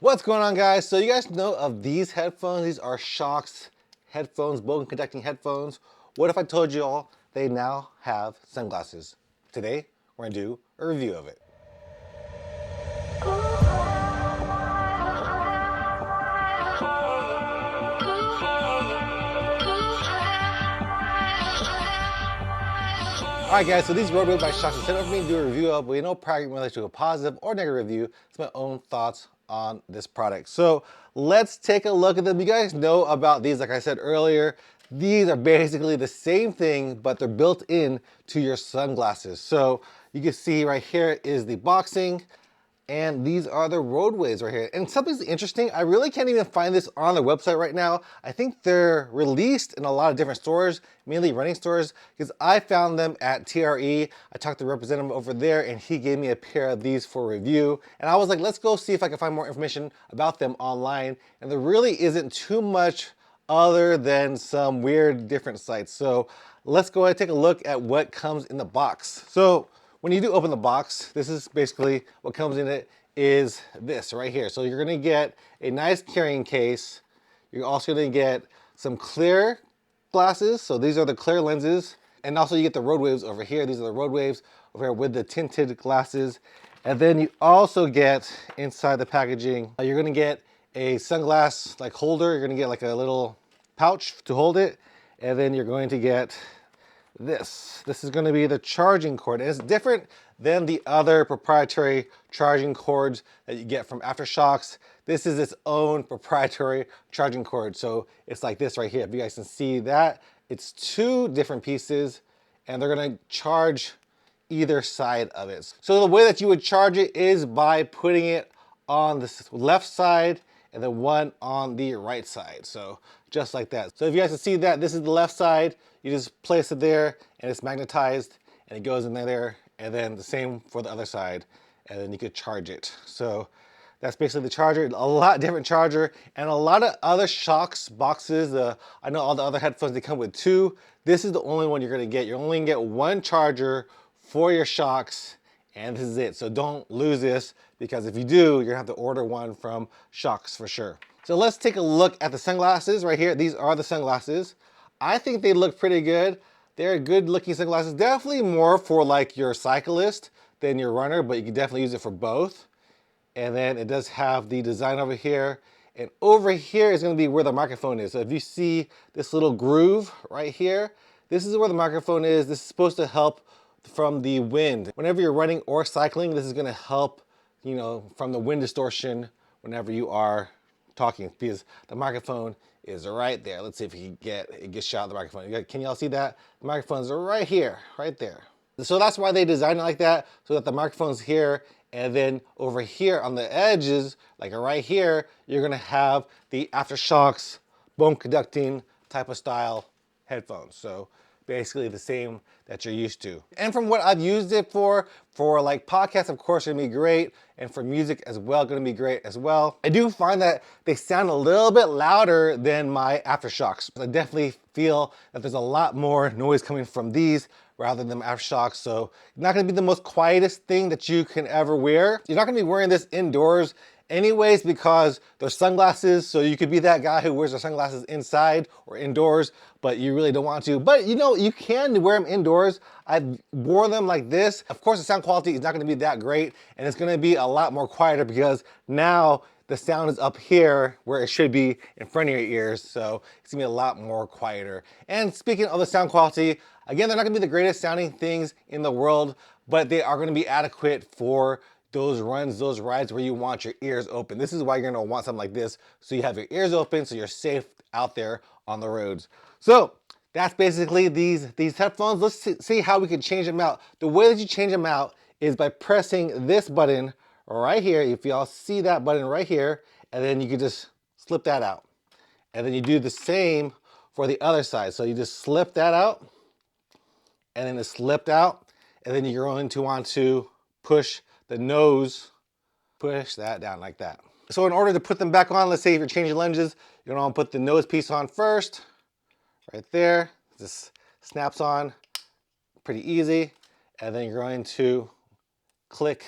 What's going on, guys? So you guys know of these headphones? These are SHOKZ headphones, bone conducting headphones. What if I told you all they now have sunglasses? Today, we're gonna do a review of it. All right, guys, so these ROADWAVE by SHOKZ sent over to me to do a review of, but you know, prior in relation to a positive or negative review, it's my own thoughts on this product. So let's take a look at them. You guys know about these, like I said earlier. These are basically the same thing, but they're built in to your sunglasses. So you can see right here is the boxing, and these are the ROADWAVEs right here. And something's interesting, I really can't even find this on their website right now. I think they're released in a lot of different stores, mainly running stores, because I found them at TRE. I talked to the representative over there and he gave me a pair of these for review. And I was like, let's go see if I can find more information about them online. And there really isn't too much other than some weird different sites. So let's go ahead and take a look at what comes in the box. So when you do open the box, this is basically what comes in it is this right here. So you're gonna get a nice carrying case. You're also gonna get some clear glasses. So these are the clear lenses. And also you get the ROADWAVEs over here. These are the ROADWAVEs over here with the tinted glasses. And then you also get inside the packaging, you're gonna get a sunglass like holder. You're gonna get like a little pouch to hold it. And then you're going to get this. This is going to be the charging cord. And it's different than the other proprietary charging cords that you get from SHOKZ. This is its own proprietary charging cord. So it's like this right here. If you guys can see that, it's two different pieces and they're going to charge either side of it. So the way that you would charge it is by putting it on the left side and then one on the right side. So just like that. So if you guys can see that, this is the left side. You just place it there and it's magnetized and it goes in there, and then the same for the other side, and then you could charge it. So that's basically the charger. A lot different charger and a lot of other SHOKZ boxes. I know all the other headphones, they come with two. This is the only one you're gonna get. You're only gonna get one charger for your SHOKZ, and this is it. So don't lose this, because if you do, you're gonna have to order one from SHOKZ for sure. So let's take a look at the sunglasses right here. These are the sunglasses. I think they look pretty good. They're good looking sunglasses. Definitely more for like your cyclist than your runner, but you can definitely use it for both. And then it does have the design over here. And over here is gonna be where the microphone is. So if you see this little groove right here, this is where the microphone is. This is supposed to help from the wind. Whenever you're running or cycling, this is gonna help, you know, from the wind distortion whenever you are talking, because the microphone is right there. Let's see if it gets shot of the microphone. Can y'all see that? The microphones are right here, right there. So that's why they designed it like that, so that the microphone's here, and then over here on the edges, like right here, you're gonna have the SHOKZ bone conducting type of style headphones. So basically the same that you're used to. And from what I've used it for like podcasts, of course, gonna be great. And for music as well, gonna be great as well. I do find that they sound a little bit louder than my SHOKZ. I definitely feel that there's a lot more noise coming from these rather than SHOKZ. So not gonna be the most quietest thing that you can ever wear. You're not gonna be wearing this indoors anyways, because they're sunglasses, so you could be that guy who wears their sunglasses inside or indoors, but you really don't want to. But you know, you can wear them indoors. I've wore them like this. Of course, the sound quality is not gonna be that great, and it's gonna be a lot more quieter because now the sound is up here where it should be in front of your ears, so it's gonna be a lot more quieter. And speaking of the sound quality, again, they're not gonna be the greatest sounding things in the world, but they are gonna be adequate for those runs, those rides where you want your ears open. This is why you're gonna want something like this, so you have your ears open, so you're safe out there on the roads. So that's basically these headphones. Let's see how we can change them out. The way that you change them out is by pressing this button right here. If y'all see that button right here, and then you can just slip that out. And then you do the same for the other side. So you just slip that out, and then it's slipped out, and then you're going to want to push the nose, push that down like that. So in order to put them back on, let's say if you're changing lenses, you're gonna wanna put the nose piece on first, right there. This snaps on, pretty easy. And then you're going to click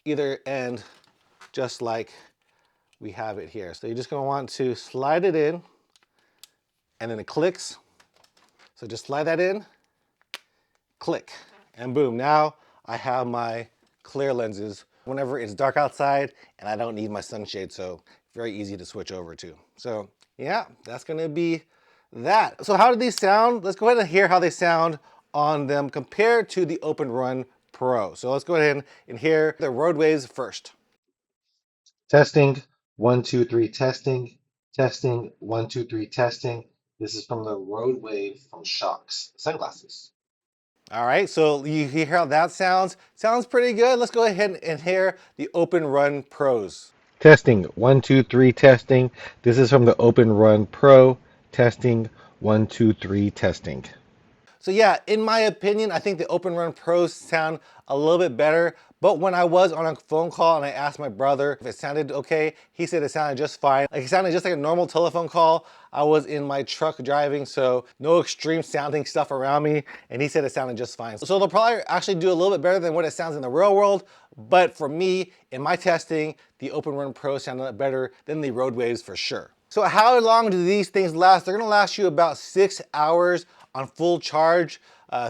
either end just like we have it here. So you're just gonna want to slide it in, and then it clicks. So just slide that in, click, and boom. Now I have my clear lenses whenever it's dark outside and I don't need my sunshade, so very easy to switch over to. So yeah, that's gonna be that. So how do these sound? Let's go ahead and hear how they sound on them compared to the Open Run Pro. So let's go ahead and hear the ROADWAVEs first. Testing, 1, 2, 3, testing, testing, 1, 2, 3, testing. This is from the ROADWAVE from SHOKZ sunglasses. All right, so you hear how that sounds? Sounds pretty good. Let's go ahead and hear the Open Run Pros. Testing, 1, 2, 3, testing. This is from the Open Run Pro. Testing, 1, 2, 3, testing. So yeah, in my opinion, I think the Open Run Pros sound a little bit better, but when I was on a phone call and I asked my brother if it sounded okay, he said it sounded just fine. Like it sounded just like a normal telephone call. I was in my truck driving, so no extreme sounding stuff around me, and he said it sounded just fine. So they'll probably actually do a little bit better than what it sounds in the real world, but for me, in my testing, the Open Run Pro sounded better than the ROADWAVEs for sure. So how long do these things last? They're gonna last you about 6 hours on full charge.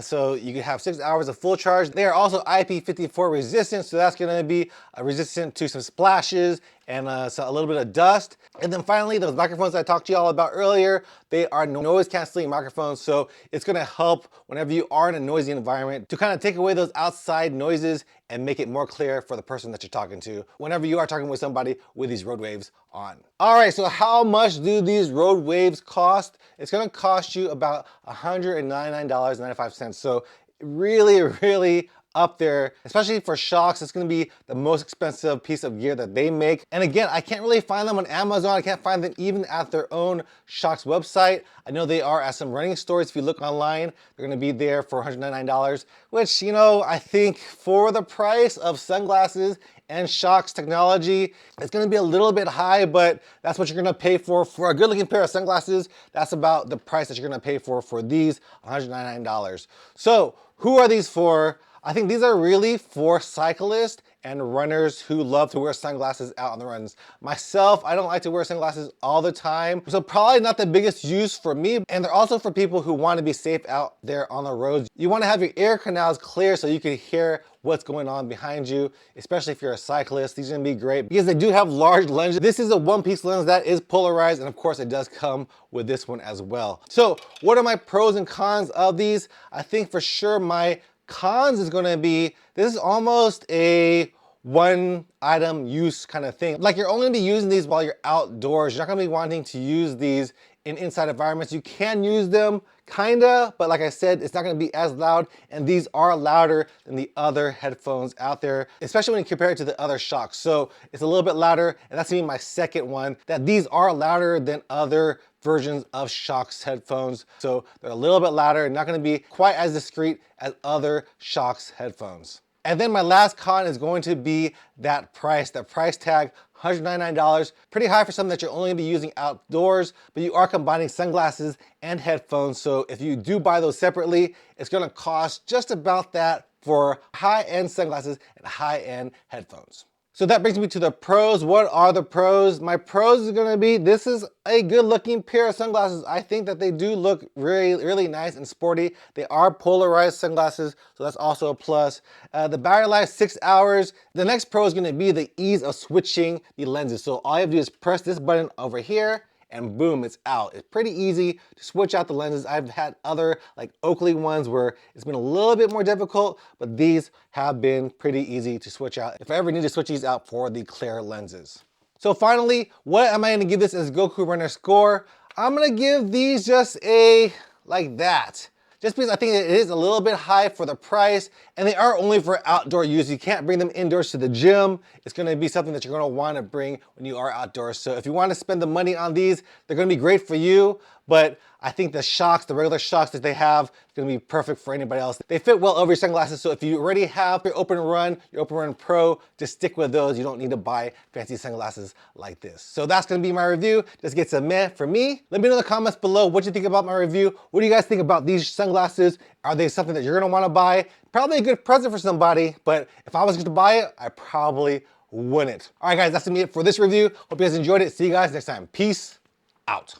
So you can have 6 hours of full charge. They are also IP54 resistant, so that's gonna be resistant to some splashes and so a little bit of dust. And then finally, those microphones I talked to you all about earlier, they are noise canceling microphones, so it's gonna help whenever you are in a noisy environment to kind of take away those outside noises and make it more clear for the person that you're talking to whenever you are talking with somebody with these ROADWAVEs on. All right, so how much do these ROADWAVEs cost? It's gonna cost you about $199.95. So really up there, especially for SHOKZ. It's gonna be the most expensive piece of gear that they make. And again, I can't really find them on Amazon. I can't find them even at their own SHOKZ website. I know they are at some running stores. If you look online, they're gonna be there for $199, which, you know, I think for the price of sunglasses and SHOKZ technology, it's gonna be a little bit high, but that's what you're gonna pay for a good looking pair of sunglasses. That's about the price that you're gonna pay for these, $199. So who are these for? I think these are really for cyclists and runners who love to wear sunglasses out on the runs. Myself, I don't like to wear sunglasses all the time, so probably not the biggest use for me. And they're also for people who want to be safe out there on the roads. You want to have your ear canals clear so you can hear what's going on behind you, especially if you're a cyclist. These are gonna be great because they do have large lenses. This is a one-piece lens that is polarized, and of course it does come with this one as well. So what are my pros and cons of these? I think for sure my cons is gonna be, this is almost a one item use kind of thing. Like you're only gonna be using these while you're outdoors. You're not gonna be wanting to use these in inside environments. You can use them kinda, but like I said, it's not gonna be as loud, and these are louder than the other headphones out there, especially when you compare it to the other SHOKZ. So it's a little bit louder, and that's gonna be my second one, that these are louder than other versions of SHOKZ headphones. So they're a little bit louder and not gonna be quite as discreet as other SHOKZ headphones. And then my last con is going to be that price tag, $199. Pretty high for something that you're only gonna be using outdoors, but you are combining sunglasses and headphones. So if you do buy those separately, it's gonna cost just about that for high-end sunglasses and high-end headphones. So that brings me to the pros. What are the pros? My pros is gonna be, this is a good looking pair of sunglasses. I think that they do look really nice and sporty. They are polarized sunglasses, so that's also a plus. The battery life, 6 hours. The next pro is gonna be the ease of switching the lenses. So all you have to do is press this button over here, and boom, it's out. It's pretty easy to switch out the lenses. I've had other like Oakley ones where it's been a little bit more difficult, but these have been pretty easy to switch out if I ever need to switch these out for the clear lenses. So finally, what am I gonna give this as Goku Runner score? I'm gonna give these just a, like that. Just because I think it is a little bit high for the price, and they are only for outdoor use. You can't bring them indoors to the gym. It's gonna be something that you're gonna wanna bring when you are outdoors. So if you wanna spend the money on these, they're gonna be great for you, but I think the SHOKZ, the regular SHOKZ that they have, is gonna be perfect for anybody else. They fit well over your sunglasses, so if you already have your Open Run Pro, just stick with those. You don't need to buy fancy sunglasses like this. So that's gonna be my review. Just gets a meh for me. Let me know in the comments below what you think about my review. What do you guys think about these sunglasses? Are they something that you're gonna wanna buy? Probably a good present for somebody, but if I was gonna buy it, I probably win it. All right, guys, that's gonna be it for this review. Hope you guys enjoyed it. See you guys next time. Peace out.